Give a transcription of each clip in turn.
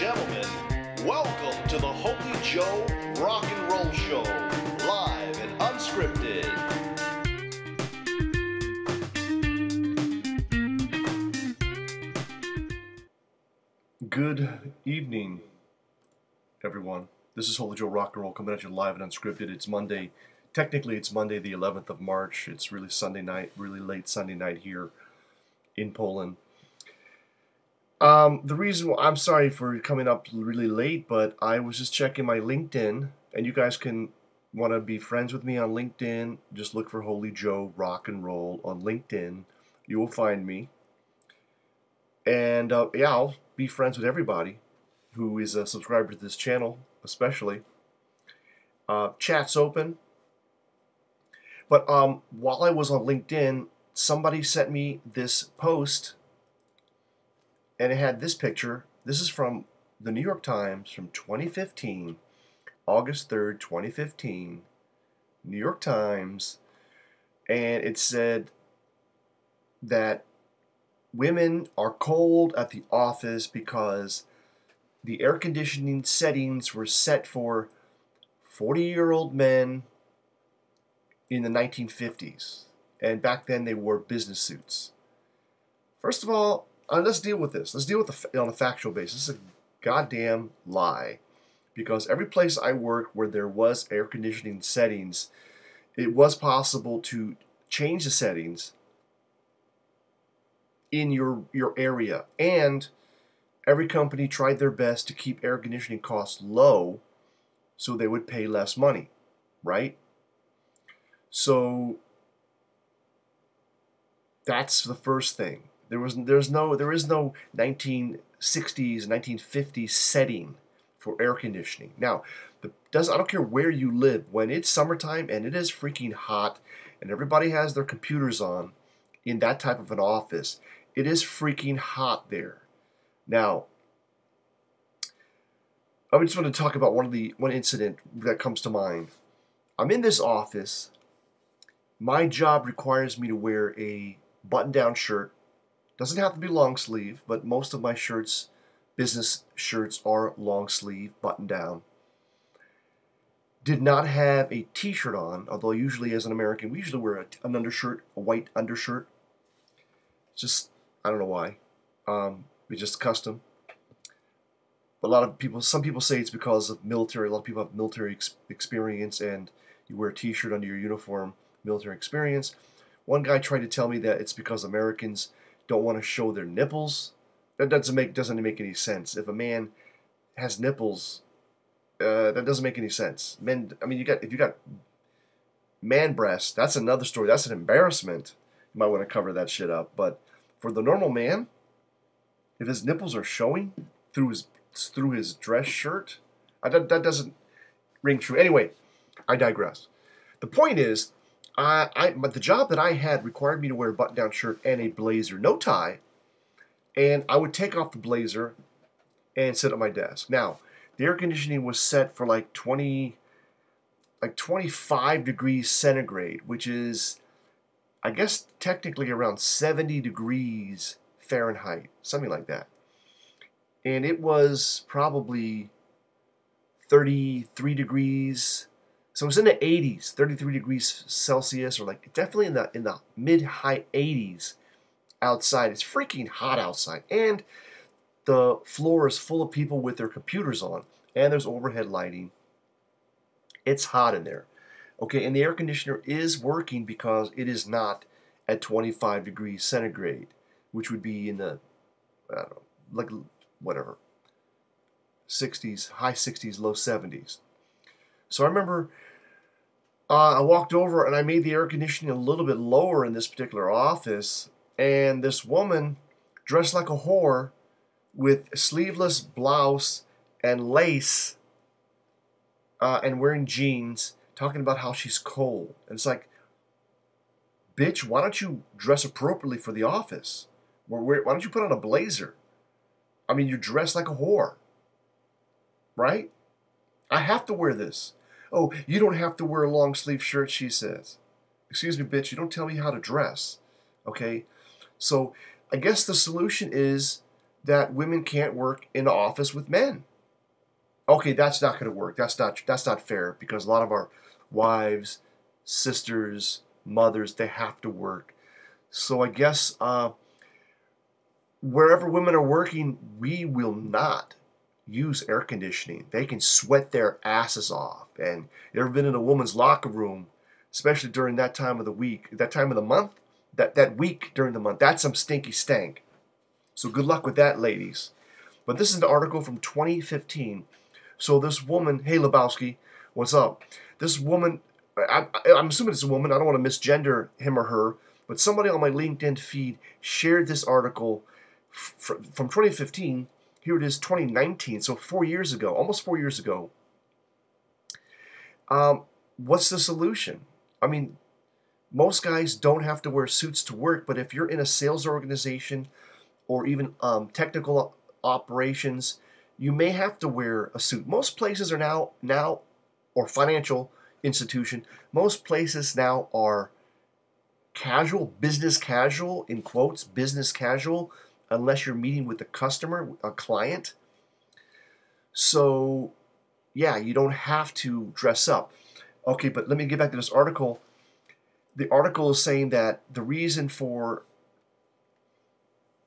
gentlemen, welcome to the Holy Joe Rock and Roll Show, live and unscripted. Good evening, everyone. This is Holy Joe Rock and Roll coming at you live and unscripted. It's Monday. Technically, it's Monday the 11th of March. It's really Sunday night, really late Sunday night here in Poland. The reason I'm sorry for coming up really late, but I was just checking my LinkedIn, and you guys can want to be friends with me on LinkedIn. Just look for Holy Joe Rock and Roll on LinkedIn. You will find me. And yeah, I'll be friends with everybody who is a subscriber to this channel, especially. Chat's open. But while I was on LinkedIn, somebody sent me this post, and it had this picture. This is from the New York Times from 2015, August 3rd, 2015, New York Times, and it said that women are cold at the office because the air conditioning settings were set for 40-year-old men in the 1950s. And back then they wore business suits. First of all, let's deal with this. Let's deal with it on a factual basis. This is a goddamn lie. Because every place I worked where there was air conditioning settings, it was possible to change the settings in your area. And every company tried their best to keep air conditioning costs low so they would pay less money, right? So that's the first thing. There is no 1960s, 1950s setting for air conditioning. Now, I don't care where you live, when it's summertime and it is freaking hot and everybody has their computers on in that type of an office, it is freaking hot there. Now, I just want to talk about one incident that comes to mind. I'm in this office. My job requires me to wear a button-down shirt. Doesn't have to be long sleeve, but most of my shirts, business shirts, are long sleeve, button down. Did not have a t-shirt on, although usually as an American, we usually wear an undershirt, a white undershirt. Just, I don't know why. It's just custom. But some people say it's because of military. A lot of people have military experience, and you wear a t-shirt under your uniform, military experience. One guy tried to tell me that it's because Americans don't want to show their nipples. That doesn't make any sense. If a man has nipples, that doesn't make any sense. Men, I mean, if you got man breasts, that's another story. That's an embarrassment. You might want to cover that shit up. But for the normal man, if his nipples are showing through his dress shirt, that doesn't ring true. Anyway, I digress. The point is, but the job that I had required me to wear a button-down shirt and a blazer, no tie, and I would take off the blazer and sit at my desk. Now, the air conditioning was set for like 25 degrees centigrade, which is, I guess, technically around 70 degrees Fahrenheit, something like that. And it was probably 33 degrees. So it was in the 80s, 33 degrees Celsius, or like definitely in the mid-high 80s outside. It's freaking hot outside. And the floor is full of people with their computers on. And there's overhead lighting. It's hot in there. Okay, and the air conditioner is working because it is not at 25 degrees centigrade, which would be in the, I don't know, like whatever, 60s, high 60s, low 70s. So I remember I walked over and I made the air conditioning a little bit lower in this particular office, and this woman dressed like a whore with a sleeveless blouse and lace and wearing jeans, talking about how she's cold. And it's like, bitch, why don't you dress appropriately for the office? Why don't you put on a blazer? I mean, you're dressed like a whore, right? I have to wear this. Oh, you don't have to wear a long sleeve shirt, she says. Excuse me, bitch, you don't tell me how to dress, okay? So I guess the solution is that women can't work in the office with men. Okay, that's not going to work. That's not fair, because a lot of our wives, sisters, mothers, they have to work. So I guess wherever women are working, we will not use air conditioning. They can sweat their asses off. And you ever been in a woman's locker room, especially during that time of the week, that time of the month, that week during the month, that's some stinky stank. So good luck with that, ladies. But this is an article from 2015. So this woman, hey Lebowski, what's up? This woman, I'm assuming it's a woman, I don't want to misgender him or her, but somebody on my LinkedIn feed shared this article from 2015. Here it is, 2019, so 4 years ago, almost 4 years ago. What's the solution? I mean, most guys don't have to wear suits to work, but if you're in a sales organization or even technical operations, you may have to wear a suit. Most places are now, or financial institution, most places now are casual, business casual, in quotes, business casual, unless you're meeting with the customer, a client. So, yeah, you don't have to dress up. Okay, but let me get back to this article. The article is saying that the reason for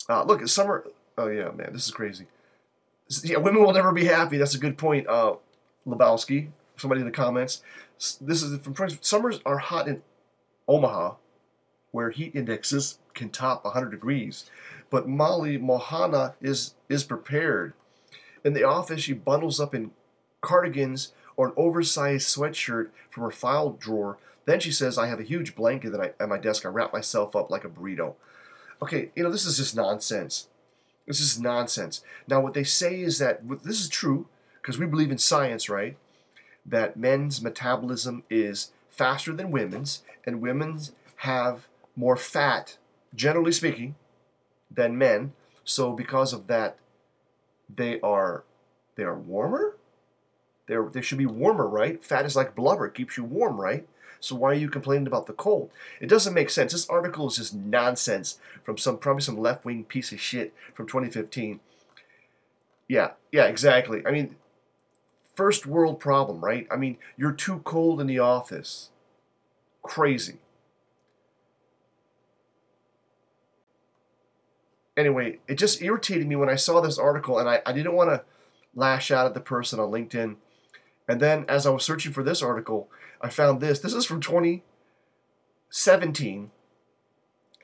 look, summer. Oh yeah, man, this is crazy. Yeah, women will never be happy. That's a good point, Lebowski. Somebody in the comments. This is from summers are hot in Omaha, where heat indexes can top 100 degrees. But Molly Mohana is prepared. In the office, she bundles up in cardigans or an oversized sweatshirt from her file drawer. Then she says, I have a huge blanket at my desk. I wrap myself up like a burrito. Okay, this is just nonsense. This is nonsense. Now, what they say is that, this is true, because we believe in science, right? That men's metabolism is faster than women's, and women's have more fat, generally speaking, than men. So because of that, they are warmer? They should be warmer, right? Fat is like blubber. It keeps you warm, right? So why are you complaining about the cold? It doesn't make sense. This article is just nonsense from probably some left-wing piece of shit from 2015. Yeah, exactly. I mean, first world problem, right? I mean, you're too cold in the office. Crazy. Anyway, it just irritated me when I saw this article, and I didn't want to lash out at the person on LinkedIn. And then as I was searching for this article, I found this. This is from 2017.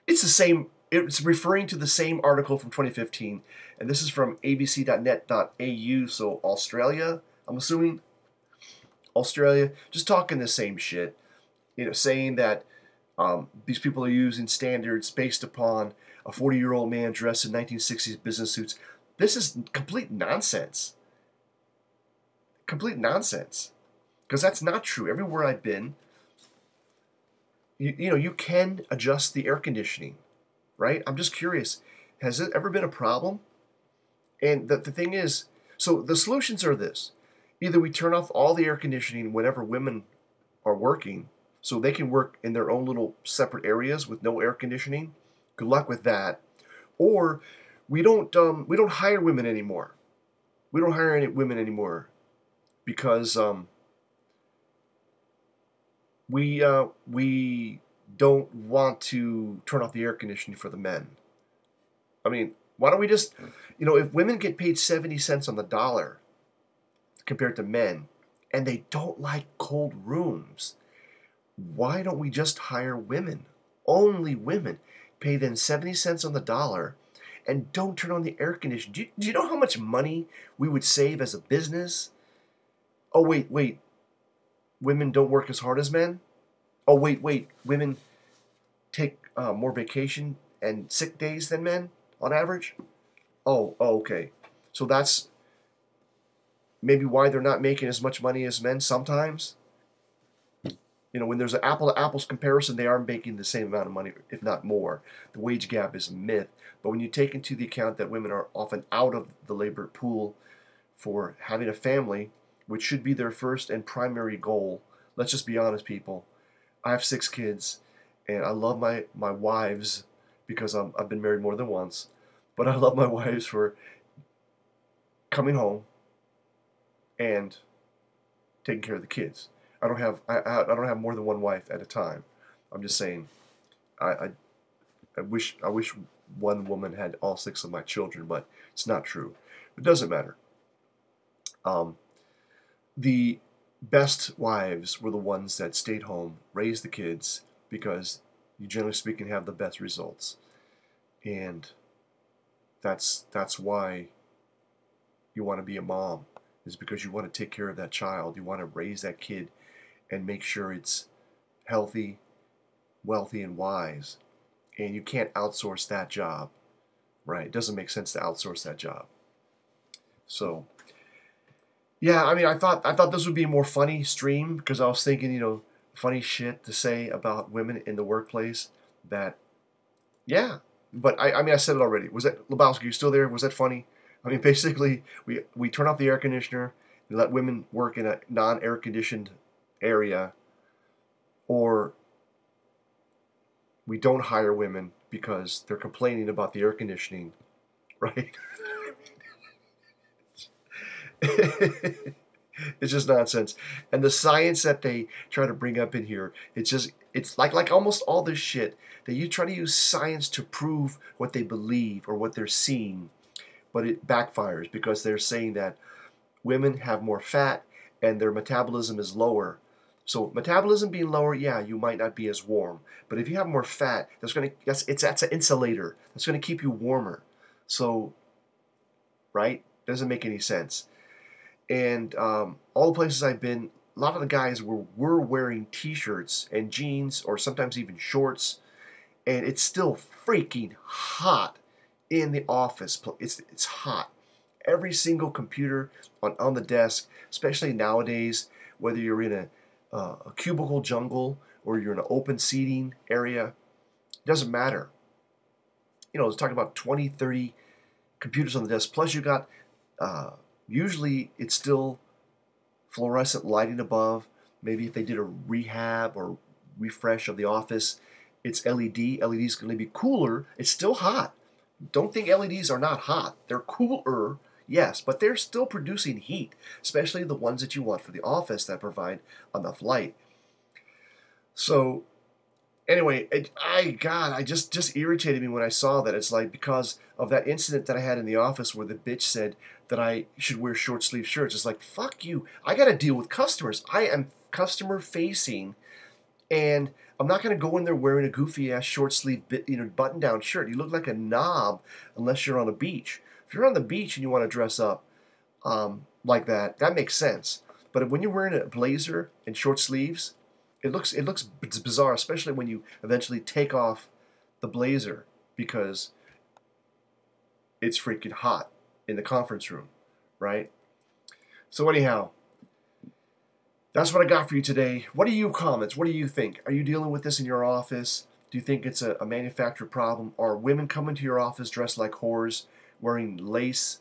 It's the same. It's referring to the same article from 2015. And this is from abc.net.au, so Australia, I'm assuming. Australia, just talking the same shit. Saying that these people are using standards based upon a 40-year-old man dressed in 1960s business suits. This is complete nonsense. Complete nonsense. Because that's not true. Everywhere I've been, you can adjust the air conditioning, right? I'm just curious. Has it ever been a problem? And the thing is, so the solutions are this. Either we turn off all the air conditioning whenever women are working, so they can work in their own little separate areas with no air conditioning. Good luck with that. Or we don't hire women anymore. We don't hire any women anymore because we don't want to turn off the air conditioning for the men. I mean, why don't we just, if women get paid 70 cents on the dollar compared to men, and they don't like cold rooms, why don't we just hire women? Only women. Pay them 70 cents on the dollar and don't turn on the air conditioning. Do you know how much money we would save as a business? Oh, wait. Women don't work as hard as men? Oh, wait. Women take more vacation and sick days than men on average? Oh, okay. So that's maybe why they're not making as much money as men sometimes? When there's an apple-to-apples comparison, they are making the same amount of money, if not more. The wage gap is a myth. But when you take into the account that women are often out of the labor pool for having a family, which should be their first and primary goal, let's just be honest, people. I have 6 kids, and I love my wives because I've been married more than once. but I love my wives for coming home and taking care of the kids. I don't have more than one wife at a time. I'm just saying, I wish one woman had all 6 of my children, but it's not true. It doesn't matter. The best wives were the ones that stayed home, raised the kids, because you generally speaking have the best results. And that's why you want to be a mom, is because you want to take care of that child. You want to raise that kid and make sure it's healthy, wealthy, and wise. And you can't outsource that job, right? It doesn't make sense to outsource that job. So, yeah, I mean, I thought this would be a more funny stream, because I was thinking, funny shit to say about women in the workplace. That, yeah, but I mean, I said it already. Was that Lebowski? You still there? Was that funny? I mean, basically, we turn off the air conditioner and let women work in a non-air conditioned area, or we don't hire women because they're complaining about the air conditioning, right? It's just nonsense. And the science that they try to bring up in here, it's like almost all this shit that you try to use science to prove what they believe or what they're seeing, but it backfires, because they're saying that women have more fat and their metabolism is lower. So metabolism being lower, yeah, you might not be as warm. But if you have more fat, that's an insulator. That's going to keep you warmer. So, right? Doesn't make any sense. And all the places I've been, a lot of the guys were wearing T-shirts and jeans, or sometimes even shorts, and it's still freaking hot in the office. It's hot. Every single computer on the desk, especially nowadays, whether you're in a cubicle jungle or you're in an open seating area, it doesn't matter. It's talking about 20, 30 computers on the desk, plus you got usually it's still fluorescent lighting above. Maybe if they did a rehab or refresh of the office, it's LED. LED is going to be cooler. It's still hot. Don't think LEDs are not hot. They're cooler, yes, but they're still producing heat, especially the ones that you want for the office that provide enough light. So anyway, it just irritated me when I saw that. It's like, because of that incident that I had in the office where the bitch said that I should wear short sleeve shirts. It's like, fuck you. I got to deal with customers. I am customer facing, and I'm not going to go in there wearing a goofy ass short sleeve button down shirt. You look like a knob unless you're on a beach. If you're on the beach and you want to dress up like that makes sense. But when you're wearing a blazer and short sleeves, it looks bizarre, especially when you eventually take off the blazer, because it's freaking hot in the conference room, right? So anyhow, that's what I got for you today. What are your comments? What do you think? Are you dealing with this in your office? Do you think it's a manufactured problem? Are women coming to your office dressed like whores, wearing lace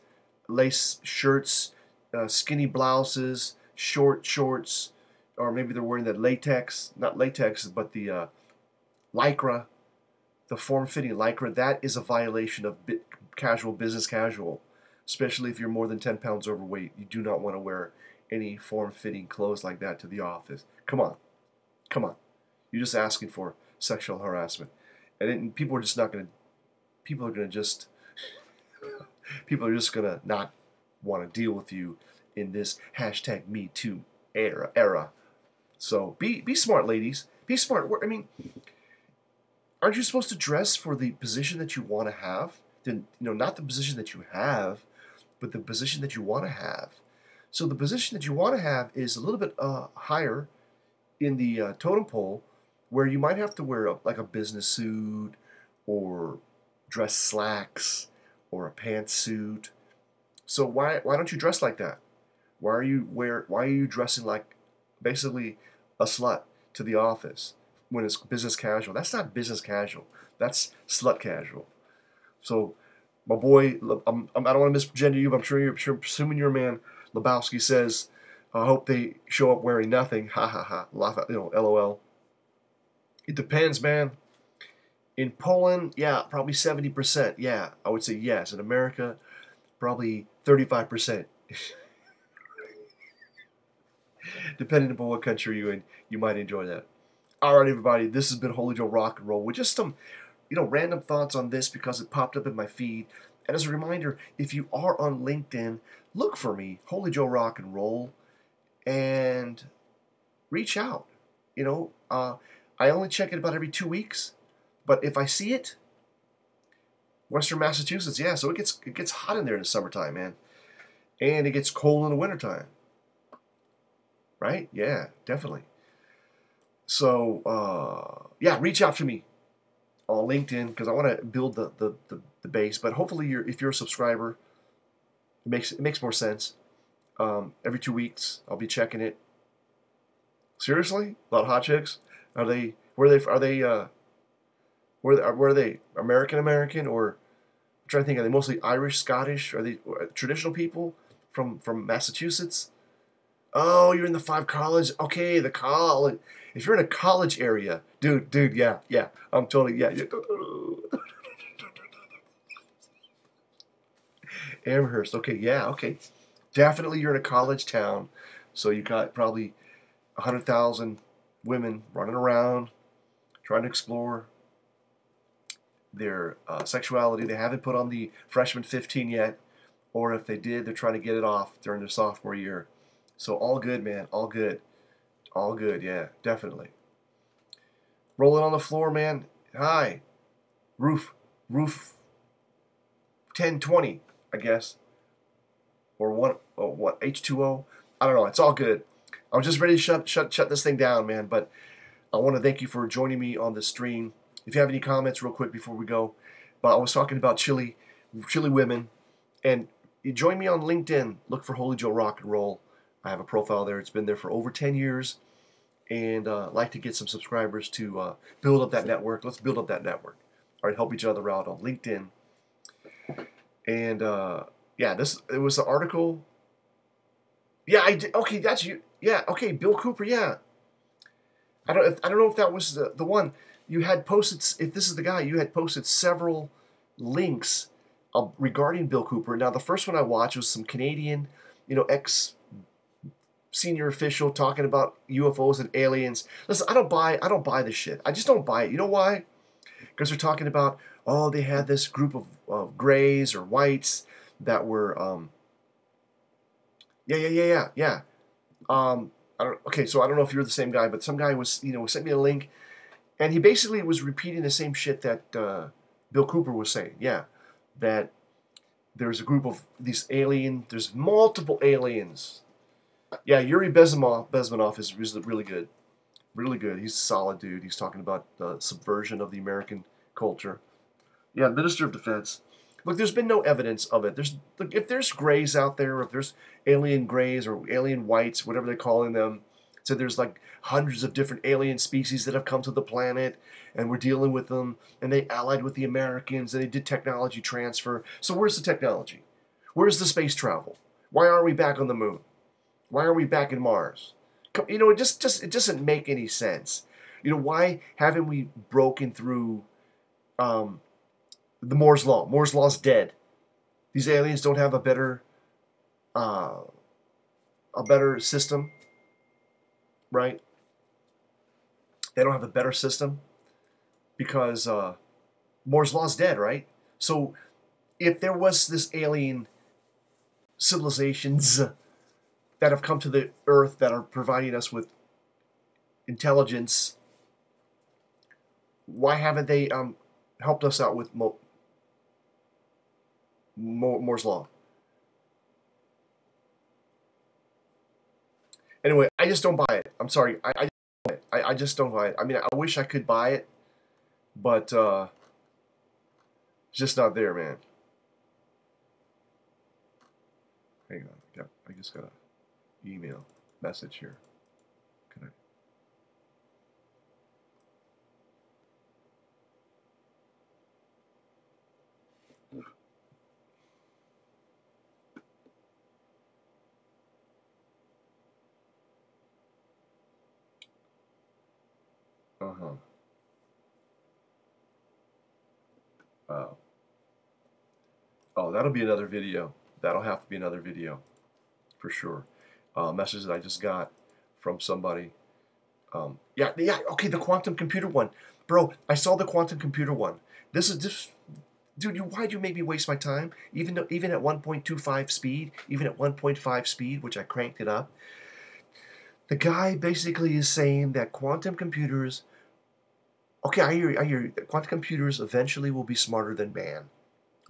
shirts, skinny blouses, short shorts, or maybe they're wearing that latex, not latex, but the lycra, the form-fitting lycra? That is a violation of business casual, especially if you're more than 10 pounds overweight. You do not want to wear any form-fitting clothes like that to the office. Come on. You're just asking for sexual harassment. And people are just going to not want to deal with you in this #MeToo era. So be smart, ladies. Be smart. I mean, aren't you supposed to dress for the position that you want to have? Then, not the position that you have, but the position that you want to have. So the position that you want to have is a little bit higher in the totem pole, where you might have to wear like a business suit, or dress slacks, or a pantsuit. So why don't you dress like that? Why are you dressing like basically a slut to the office when it's business casual? That's not business casual. That's slut casual. So, my boy, I don't want to misgender you, but I'm assuming you're a man. Lebowski says, I hope they show up wearing nothing. Ha ha ha. LOL. It depends, man. In Poland, yeah, probably 70%. Yeah, I would say yes. In America, probably 35%. Depending upon what country you're in, you might enjoy that. All right, everybody, this has been Holy Joe Rock and Roll with just some, random thoughts on this because it popped up in my feed. And as a reminder, if you are on LinkedIn, look for me, Holy Joe Rock and Roll, and reach out. I only check it about every 2 weeks, but if I see it, Western Massachusetts, yeah, so it gets hot in there in the summertime, man, and it gets cold in the wintertime, right? Yeah, definitely. So yeah, reach out to me on LinkedIn because I want to build the base. But hopefully, if you're a subscriber, it makes more sense. Every 2 weeks, I'll be checking it. Seriously, about hot chicks? Are they? Where are they? Are they? Where are they? American or? I'm trying to think. Are they mostly Irish, Scottish? Are they traditional people from Massachusetts? Oh, you're in the 5 college. Okay, the college. If you're in a college area, dude, yeah, I'm totally, yeah. Amherst. Okay, yeah, okay. Definitely, you're in a college town, so you got probably 100,000 women running around trying to explore their sexuality. They haven't put on the freshman 15 yet, or if they did, they're trying to get it off during their sophomore year. So all good, man. All good. All good, yeah, definitely. Rolling on the floor, man. Hi. Roof 1020, I guess. Or what H2O? I don't know. It's all good. I was just ready to shut this thing down, man, but I want to thank you for joining me on this stream. If you have any comments real quick before we go, but I was talking about chilly women, and you join me on LinkedIn. Look for Holy Joe Rock and Roll. I have a profile there. It's been there for over 10 years. And like to get some subscribers to build up that network. Let's build up that network. All right, help each other out on LinkedIn. And yeah, it was the article. Yeah, I did. Okay, that's you. Yeah, okay, Bill Cooper. Yeah, I don't know if that was the one you had posted. If this is the guy, you had posted several links regarding Bill Cooper. Now, the first one I watched was some Canadian, ex senior official talking about UFOs and aliens. Listen, I don't buy this shit. I just don't buy it. You know why? Because they're talking about, oh, they had this group of grays or whites that were, yeah. Okay, so I don't know if you're the same guy, but some guy was, sent me a link, and he basically was repeating the same shit that Bill Cooper was saying. Yeah, that there's a group of these there's multiple aliens. Yeah, Yuri Bezmenov is really good. Really good. He's a solid dude. He's talking about the subversion of the American culture. Yeah, Minister of Defense. Look, there's been no evidence of it. If there's grays out there, if there's alien grays or alien whites, whatever they're calling them, so there's like hundreds of different alien species that have come to the planet, and we're dealing with them, and they allied with the Americans, and they did technology transfer. So where's the technology? Where's the space travel? Why aren't we back on the moon? Why are we back in Mars? It doesn't make any sense. Why haven't we broken through the Moore's law? Moore's law's dead. These aliens don't have a better system, right? They don't have a better system because Moore's law's dead, right? So if there was this alien civilizations that have come to the Earth that are providing us with intelligence, why haven't they helped us out with Moore's law? Anyway, I just don't buy it. I'm sorry. I just don't buy it. I mean, I wish I could buy it, but it's just not there, man. Hang on. I just got an email message here. Can I? Uh-huh. Oh, that'll be another video. That'll have to be another video, for sure. Message that I just got from somebody. Yeah, okay, the quantum computer one. Bro, I saw the quantum computer one. This is just, dude, why'd you make me waste my time? Even at 1.25 speed, even at 1.5 speed, which I cranked it up, the guy basically is saying that quantum computers, okay, I hear you. Quantum computers eventually will be smarter than man.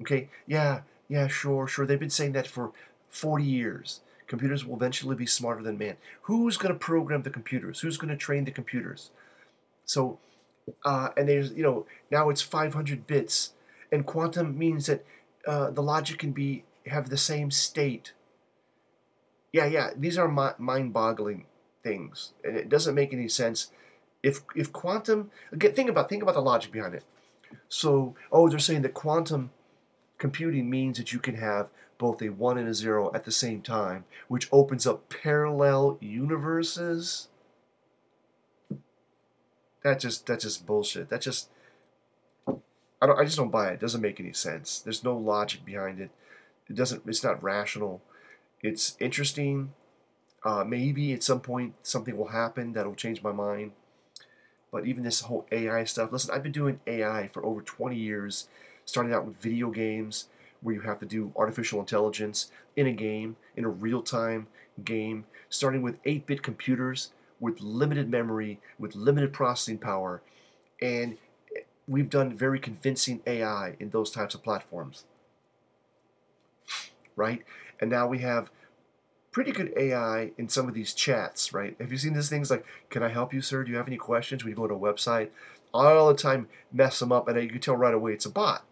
Okay, yeah, sure. They've been saying that for 40 years. Computers will eventually be smarter than man. Who's going to program the computers? Who's going to train the computers? So, and there's, now it's 500 bits. And quantum means that the logic can have the same state. Yeah, these are mind-boggling things. And it doesn't make any sense. If quantum, again, think about the logic behind it. So, they're saying that quantum computing means that you can have both a 1 and a 0 at the same time, which opens up parallel universes. That's just bullshit. I just don't buy it. It doesn't make any sense. There's no logic behind it. It's not rational. It's interesting. Maybe at some point something will happen that'll change my mind. But even this whole AI stuff, listen, I've been doing AI for over 20 years, starting out with video games where you have to do artificial intelligence in a game, in a real-time game, starting with 8-bit computers with limited memory, with limited processing power, and we've done very convincing AI in those types of platforms, right? And now we have pretty good AI in some of these chats, right? Have you seen these things like, can I help you, sir? Do you have any questions? When you go to a website, all the time mess them up, and you can tell right away it's a bot.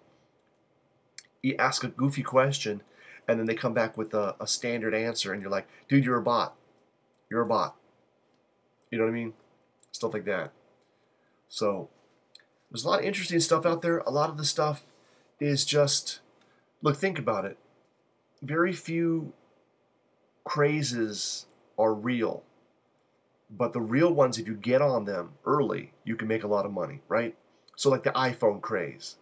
You ask a goofy question, and then they come back with a standard answer, and you're like, dude, you're a bot. You're a bot. You know what I mean? Stuff like that. So there's a lot of interesting stuff out there. A lot of the stuff is just, look, think about it. Very few crazes are real. But the real ones, if you get on them early, you can make a lot of money, right? So like the iPhone craze.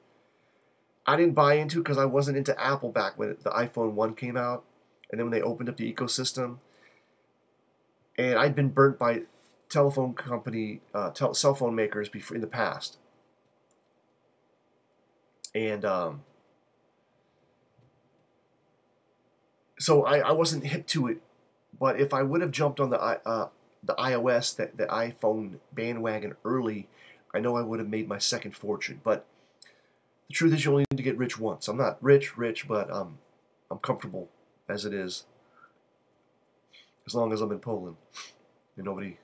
I didn't buy into it because I wasn't into Apple back when the iPhone 1 came out. And then when they opened up the ecosystem. And I'd been burnt by telephone company, cell phone makers before in the past. And so I wasn't hip to it. But if I would have jumped on the iOS, the iPhone bandwagon early, I know I would have made my second fortune. But the truth is, you only need to get rich once. I'm not rich, but I'm comfortable as it is, as long as I'm in Poland and nobody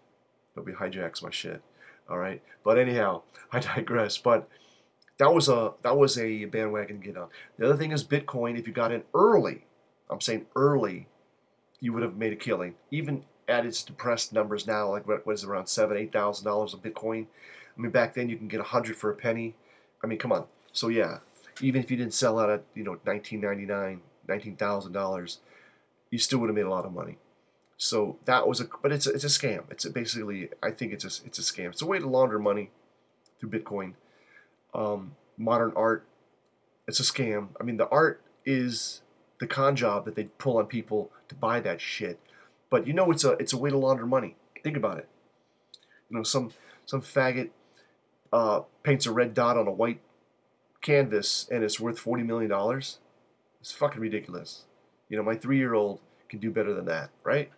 hijacks my shit. All right. But anyhow, I digress. But that was a bandwagon to get on. The other thing is Bitcoin. If you got in early, I'm saying early, you would have made a killing. Even at its depressed numbers now, like what is it, around $7,000-8,000 of Bitcoin. I mean, back then you can get 100 for a penny. I mean, come on. So yeah, even if you didn't sell out at $19.99, $19,000, you still would have made a lot of money. So that was but it's a scam. It's basically, I think it's a scam. It's a way to launder money through Bitcoin. Modern art, it's a scam. I mean, the art is the con job that they pull on people to buy that shit. But it's a way to launder money. Think about it. Some faggot paints a red dot on a white canvas and it's worth $40 million. It's fucking ridiculous. My 3-year-old can do better than that, right?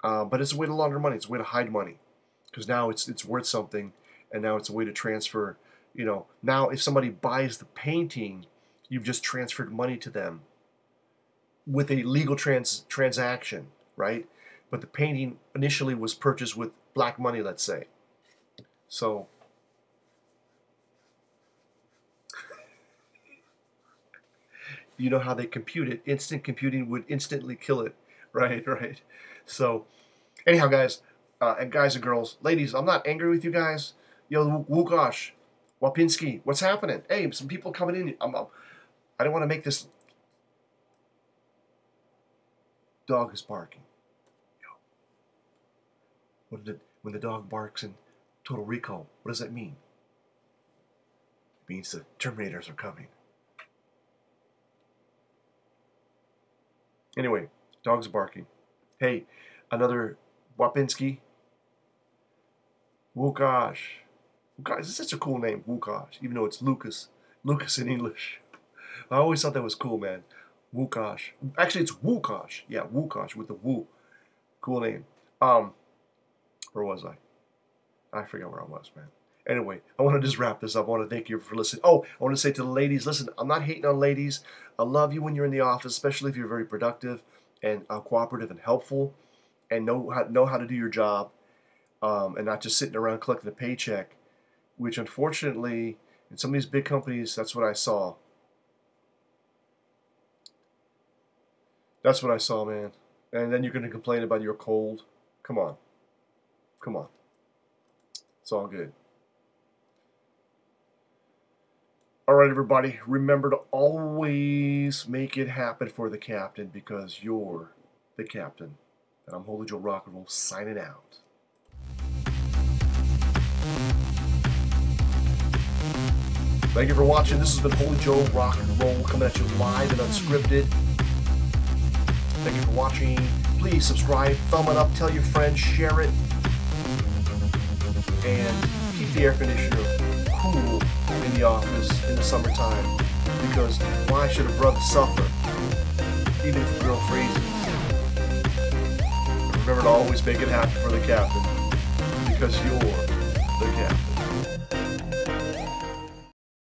But it's a way to launder money. It's a way to hide money, because now it's worth something, and now it's a way to transfer. Now if somebody buys the painting, you've just transferred money to them with a legal transaction, right? But the painting initially was purchased with black money, let's say. So you know how they compute it. Instant computing would instantly kill it. Right. So anyhow, guys, and guys and girls, ladies, I'm not angry with you guys. Yo, Łukasz, Wapinski, what's happening? Hey, some people coming in. I don't want to make this. Dog is barking. When the dog barks in Total Recall, what does that mean? It means the Terminators are coming. Anyway, dogs barking. Hey, another Wapinski. Wukash. Wukash is such a cool name, Wukash, even though it's Lucas. Lucas in English. I always thought that was cool, man. Wukash. Actually, it's Wukash. Yeah, Wukash with the Wu. Cool name. Where was I? I forgot where I was, man. Anyway, I want to just wrap this up. I want to thank you for listening. Oh, I want to say to the ladies, listen, I'm not hating on ladies. I love you when you're in the office, especially if you're very productive and cooperative and helpful and know how to do your job and not just sitting around collecting a paycheck, which unfortunately, in some of these big companies, that's what I saw. That's what I saw, man. And then you're going to complain about your cold. Come on. Come on. It's all good. All right, everybody. Remember to always make it happen for the captain because you're the captain. And I'm Holy Joe Rock and Roll signing out. Thank you for watching. This has been Holy Joe Rock and Roll coming at you live and unscripted. Thank you for watching. Please subscribe, thumb it up, tell your friends, share it, and keep the air conditioner cool in the office in the summertime. Because why should a brother suffer, even if the girl freezes? Remember to always make it happen for the captain, because you're the captain.